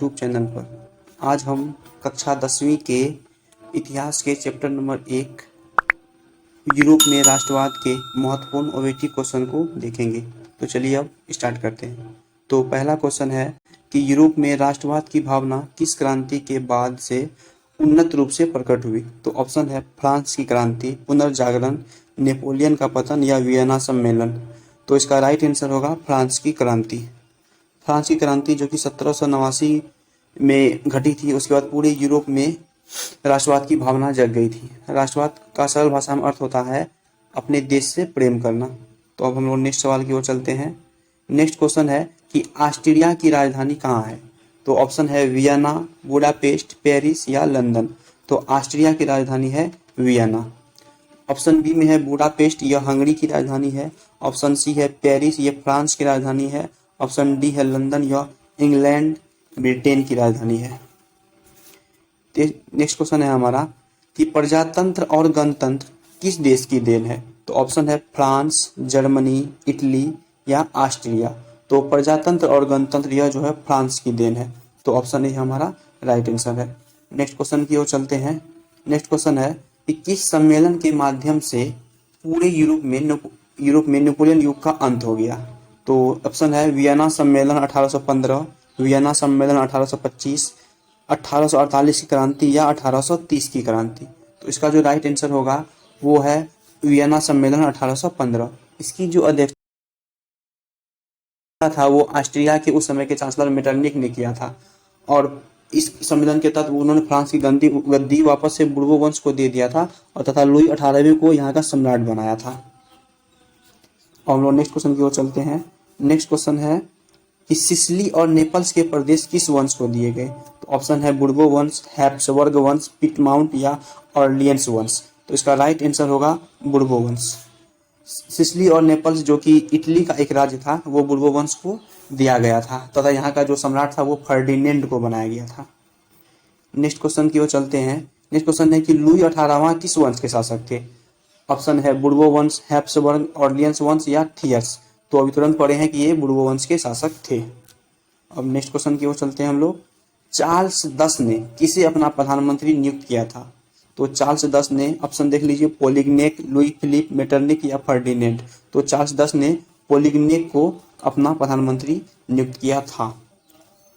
YouTube channel पर। आज हम कक्षा 10वीं के इतिहास के चैप्टर नंबर 1 यूरोप में राष्ट्रवाद के महत्वपूर्ण ऑब्जेक्टिव क्वेश्चन को देखेंगे। तो चलिए अब स्टार्ट करते हैं। तो पहला क्वेश्चन है कि यूरोप में राष्ट्रवाद की भावना किस क्रांति के बाद से उन्नत रूप से प्रकट हुई। तो ऑप्शन है फ्रांस की क्रांति, पुनर्जागरण, नेपोलियन का पतन या वियना सम्मेलन। तो इसका राइट आंसर होगा फ्रांस की क्रांति। फ्रांस की क्रांति जो कि 1789 में घटी थी, उसके बाद पूरे यूरोप में राष्ट्रवाद की भावना जग गई थी। राष्ट्रवाद का सरल भाषा में अर्थ होता है अपने देश से प्रेम करना। तो अब हम लोग नेक्स्ट सवाल की ओर चलते हैं। नेक्स्ट क्वेश्चन है कि ऑस्ट्रिया की राजधानी कहाँ है। तो ऑप्शन है वियना, बुडापेस्ट, पेरिस या लंदन। तो ऑस्ट्रिया की राजधानी है वियना। ऑप्शन बी में है बुडापेस्ट, यह हंगरी की राजधानी है। ऑप्शन सी है पेरिस, यह फ्रांस की राजधानी है। ऑप्शन डी है लंदन, यह इंग्लैंड ब्रिटेन की राजधानी है। नेक्स्ट क्वेश्चन है हमारा कि प्रजातंत्र और गणतंत्र किस देश की देन है। तो ऑप्शन है फ्रांस, जर्मनी, इटली या ऑस्ट्रिया। तो प्रजातंत्र और गणतंत्र यह जो है फ्रांस की देन है। तो ऑप्शन ए हमारा राइट आंसर है। नेक्स्ट क्वेश्चन की ओर चलते हैं। नेक्स्ट क्वेश्चन है कि किस सम्मेलन के माध्यम से पूरे यूरोप में नेपोलियन युग का अंत हो गया। तो ऑप्शन है वियना सम्मेलन 1815, वियना सम्मेलन 1825, 1848 की क्रांति या 1830 की क्रांति। तो इसका जो राइट आंसर होगा वो है वियना सम्मेलन 1815। इसकी जो अध्यक्षता था वो ऑस्ट्रिया के उस समय के चांसलर मेटरनिक ने किया था, और इस सम्मेलन के तहत उन्होंने फ्रांस की गद्दी वापस से बुर्बो वंश को दे दिया था और तथा लुई 18वें को यहाँ का सम्राट बनाया था। और हम लोग नेक्स्ट क्वेश्चन की ओर चलते हैं। नेक्स्ट क्वेश्चन है कि सिसिली और नेपल्स के प्रदेश किस वंश को दिए गए। तो ऑप्शन है बुर्बो वंश, हैप्सबर्ग वंश, पिटमाउंट या ऑर्लियंस वंश। तो इसका राइट आंसर होगा बुर्बो वंश। सिसिली और नेपल्स जो कि इटली का एक राज्य था वो बुर्बो वंश को दिया गया था तथा यहाँ का जो सम्राट था वो फर्डिनेंड को बनाया गया था। नेक्स्ट क्वेश्चन की ओर चलते हैं। नेक्स्ट क्वेश्चन है कि लुई 18वां किस वंश के शासक थे। ऑप्शन है बुर्बो वंश, हैप्सबर्ग, ऑर्लियंस वंश या थियर्स। तो अभी तुरंत पढ़े हैं कि ये बुर्बो वंश के शासक थे। अब नेक्स्ट क्वेश्चन की ओर चलते हैं हम लोग। चार्ल्स 10 ने किसे अपना प्रधानमंत्री नियुक्त किया था। तो चार्ल्स 10 ने, ऑप्शन देख लीजिए, पोलिग्नेक, लुई फिलिप, मेटरनिक या फर्डिनेंड। तो चार्ल्स 10 ने पोलिग्नेक को अपना प्रधानमंत्री नियुक्त किया था।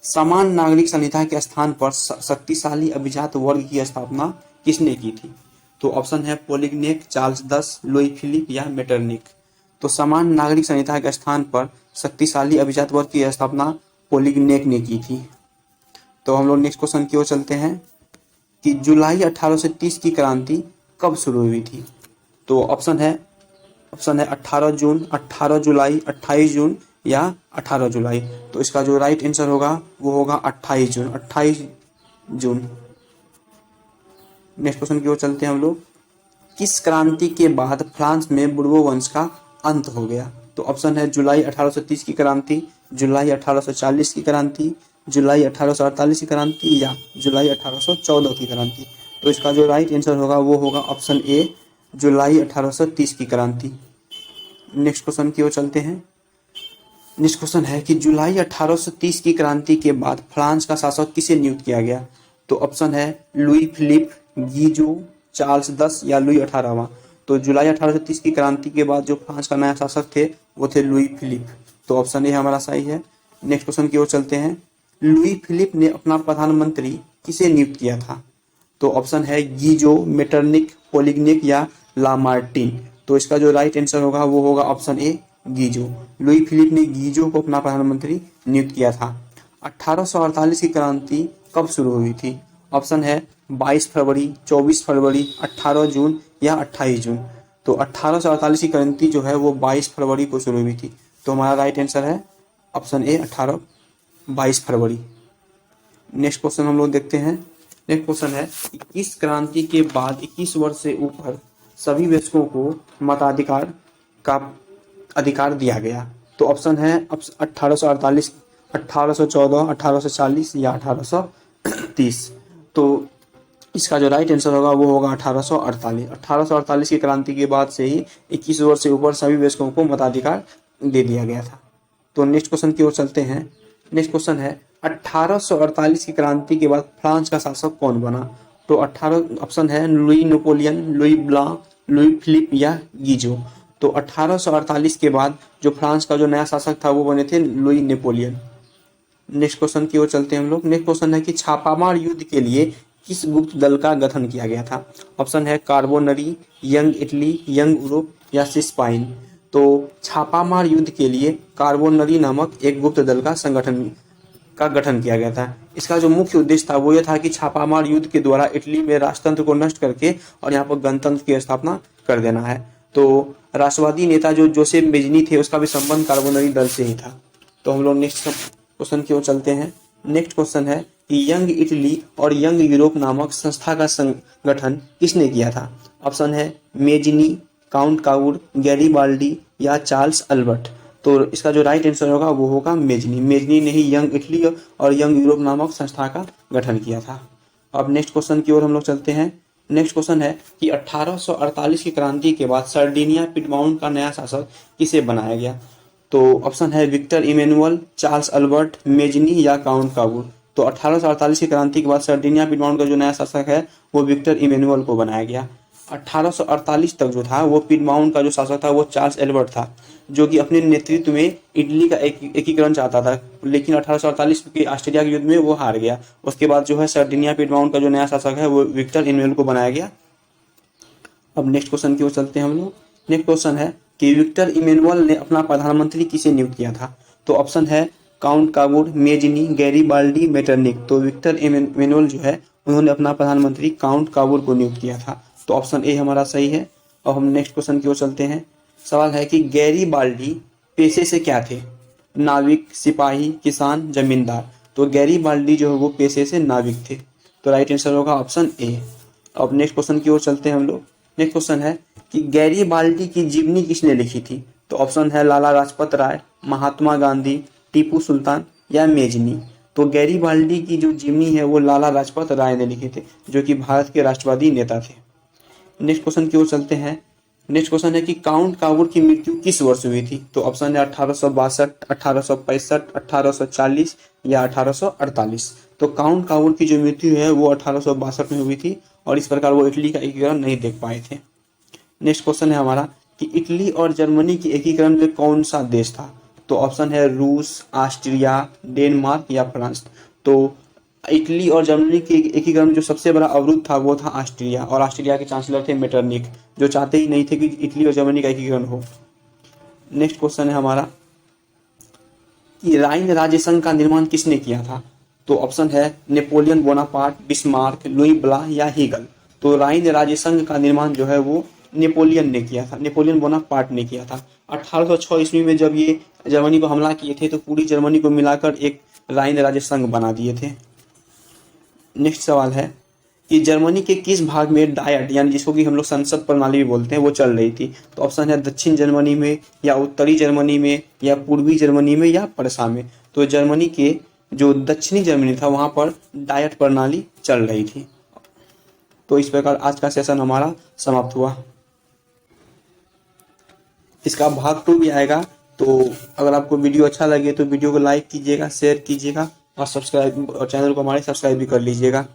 समान नागरिक संहिता के स्थान पर शक्तिशाली अभिजात वर्ग की स्थापना किसने की थी। तो ऑप्शन है पोलिग्नेक, चार्ल्स 10, लुई फिलिप या मेटरनिक। तो समान नागरिक संहिता के स्थान पर शक्तिशाली अभिजात वर्ग की स्थापना पोलिग्नेक ने की थी। तो हम लोग नेक्स्ट क्वेश्चन की ओर चलते हैं कि जुलाई 1830 की क्रांति कब शुरू हुई थी। तो ऑप्शन है 18 जून, 18 जुलाई, 28 जून या 18 जुलाई। तो इसका जो राइट आंसर होगा वो होगा 28 जून, 28 जून। नेक्स्ट क्वेश्चन की ओर चलते हैं हम लोग। किस क्रांति के बाद फ्रांस में बुर्बो वंश का अंत हो गया। तो ऑप्शन है जुलाई 1830 की क्रांति, जुलाई 1840 की क्रांति, जुलाई 1848 की क्रांति या जुलाई 1814 की क्रांति। तो इसका जो राइट आंसर होगा वो होगा ऑप्शन ए, जुलाई 1830 की क्रांति। नेक्स्ट क्वेश्चन की ओर चलते हैं। नेक्स्ट क्वेश्चन है कि जुलाई 1830 की क्रांति के बाद फ्रांस का शासक किसे नियुक्त किया गया। तो ऑप्शन है लुई फिलिप, गीजो, चार्ल्स 10 या लुई 18वां। तो जुलाई 1830 की क्रांति के बाद जो फ्रांस का नया शासक थे वो थे लुई फिलिप। तो ऑप्शन ए हमारा सही है। नेक्स्ट क्वेश्चन की ओर चलते हैं। लुई फिलिप ने अपना प्रधानमंत्री किसे नियुक्त किया था। तो ऑप्शन है गीजो, मेटरनिक, पोलिग्नेक या लामार्टिन। तो इसका जो राइट आंसर होगा वो होगा ऑप्शन ए, गीजो। लुई फिलिप ने गीजो को अपना प्रधानमंत्री नियुक्त किया था। 1848 की क्रांति कब शुरू हुई थी। ऑप्शन है 22 फरवरी, 24 फरवरी, 18 जून या 28 जून। तो 1848 की क्रांति जो है वो 22 फरवरी को शुरू हुई थी। तो हमारा राइट आंसर है option A, 22 February. Next question हम लोग देखते हैं। नेक्स्ट क्वेश्चन है किस क्रांति के बाद 21 वर्ष से ऊपर सभी वयस्कों को मताधिकार का अधिकार दिया गया। तो ऑप्शन है 1848, 1814, 1840 या 1830। तो इसका जो राइट आंसर होगा वो होगा 1848। 1848 की क्रांति के बाद से ही 21 वर्ष से ऊपर सभी वयस्कों को मताधिकार दे दिया गया था। तो नेक्स्ट क्वेश्चन की ओर चलते हैं। नेक्स्ट क्वेश्चन है 1848 की क्रांति के बाद फ्रांस का शासक कौन बना? तो 18 ऑप्शन है Louis Napoleon, Louis Blanc, Louis Philippe या गीजो। तो 1848 के बाद जो फ्रांस का जो नया शासक था वो बने थे लुई नेपोलियन। नेक्स्ट क्वेश्चन की ओर चलते हैं हम लोग। नेक्स्ट क्वेश्चन है कि छापामार युद्ध के लिए किस गुप्त दल का गठन किया गया था? ऑप्शन है Carbonari, young Italy, young Europe या सिस्पाइन। तो छापामार युद्ध के लिए कार्बोनरी नामक एक गुप्त दल का गठन किया गया था। इसका जो मुख्य उद्देश्य था वो ये था कि छापामार युद्ध के द्वारा इटली में राजतंत्र को नष्ट करके और यहाँ पर गणतंत्र की स्थापना कर देना है। तो राष्ट्रवादी नेता जो जोसेफ मेजनी थे उसका भी संबंध कार्बोनरी दल से ही था। तो हम लोग नेक्स्ट क्वेश्चन की ओर चलते हैं। नेक्स्ट क्वेश्चन है कि यंग इटली और यंग यूरोप नामक संस्था का संगठन किसने किया था? ऑप्शन है मेजनी, काउंट काउर, गैरीबाल्डी या चार्ल्स अल्बर्ट। तो इसका जो राइट आंसर होगा वो होगा मेजनी। मेजनी ने ही यंग इटली और यंग यूरोप नामक संस्था का गठन किया था। अब नेक्स्ट क्वेश्चन की ओर हम लोग चलते हैं। नेक्स्ट क्वेश्चन है कि 1848 की क्रांति के बाद सर्डिनिया पिडमाउंट का नया शासक किसे बनाया गया? तो ऑप्शन है Victor Emmanuel, Charles Albert, Mazzini या काउंट काबूर। तो 1848 की क्रांति के बाद सर्डिनिया पिडमाउंट का जो नया शासक है वो विक्टर इमैनुअल को बनाया गया। 1848 तक जो था वो पिडमाउंट का जो शासक था वो चार्ल्स एल्बर्ट था, जो कि अपने नेतृत्व में इटली का एकीकरण चाहता था, लेकिन 1848 के ऑस्ट्रेलिया के युद्ध में वो हार गया। उसके बाद जो है सर्डिनिया पिडमाउंट का जो नया शासक है वो विक्टर इमैनुअल को बनाया गया। अब नेक्स्ट क्वेश्चन की ओर चलते हैं हम लोग। नेक्स्ट क्वेश्चन है कि विक्टर इमैनुअल ने अपना प्रधानमंत्री किसे नियुक्त किया था? तो ऑप्शन है काउंट काबूर, मेजनी, गैरीबाल्डी, मेटरनिक। तो विक्टर इमैनुअल जो है उन्होंने अपना प्रधानमंत्री काउंट काबूर को नियुक्त किया था। तो ऑप्शन ए हमारा सही है। और हम नेक्स्ट क्वेश्चन की ओर चलते हैं। सवाल है कि गैरीबाल्डी पेशे से क्या थे? नाविक, सिपाही, किसान, जमींदार। तो गैरीबाल्डी जो है वो पेशे से नाविक थे। तो राइट आंसर होगा ऑप्शन ए। अब नेक्स्ट क्वेश्चन की ओर चलते हैं हम लोग। नेक्स्ट क्वेश्चन है कि गैरीबाल्डी की जीवनी किसने लिखी थी? तो ऑप्शन है लाला लाजपत राय, महात्मा गांधी, टीपू सुल्तान या मेजनी। तो गैरीबाल्डी की जो जीवनी है वो लाला लाजपत राय ने लिखे थे, जो कि भारत के राष्ट्रवादी नेता थे। नेक्स्ट क्वेश्चन की ओर चलते हैं। नेक्स्ट क्वेश्चन है कि काउंट काबूर की मृत्यु किस वर्ष हुई थी? तो ऑप्शन है 1862, 1865, 1840 या 1848। तो काउंट काबूर की जो मृत्यु है वो 1862 में हुई थी और इस प्रकार वो इटली का एकीकरण नहीं देख पाए थे। नेक्स्ट क्वेश्चन है हमारा कि इटली और जर्मनी के एकीकरण में कौन सा देश था? तो ऑप्शन है रूस, ऑस्ट्रिया, डेनमार्क या फ्रांस। तो इटली और जर्मनी के एकीकरण जो सबसे बड़ा अवरुद्ध था वो था ऑस्ट्रिया, और ऑस्ट्रिया के चांसलर थे मेटरनिक, जो चाहते ही नहीं थे कि इटली और जर्मनी का एकीकरण हो। नेक्स्ट क्वेश्चन है हमारा कि राइन राज्य संघ का निर्माण किसने किया था? तो ऑप्शन है नेपोलियन बोनापार्ट, बिस्मार्क, लुई ब्ला या हीगल। तो राइन राज्य संघ का निर्माण जो है वो नेपोलियन ने किया था, नेपोलियन बोनापार्ट ने किया था। 1806 ईस्वी में जब ये जर्मनी को हमला किए थे तो पूरी जर्मनी को मिलाकर एक राइन राज्य संघ बना दिए थे। नेक्स्ट सवाल है कि जर्मनी के किस भाग में डायट यानी जिसको कि हम लोग संसद प्रणाली भी बोलते हैं वो चल रही थी? तो ऑप्शन है दक्षिण जर्मनी में या उत्तरी जर्मनी में या पूर्वी जर्मनी में या परसा में। तो जर्मनी के जो दक्षिणी जर्मनी था वहां पर डायट प्रणाली चल रही थी। तो इस प्रकार आज का सेशन हमारा समाप्त हुआ। इसका भाग 2 भी आएगा। तो अगर आपको वीडियो अच्छा लगे तो वीडियो को लाइक कीजिएगा, शेयर कीजिएगा और सब्सक्राइब और चैनल को हमारे सब्सक्राइब भी कर लीजिएगा।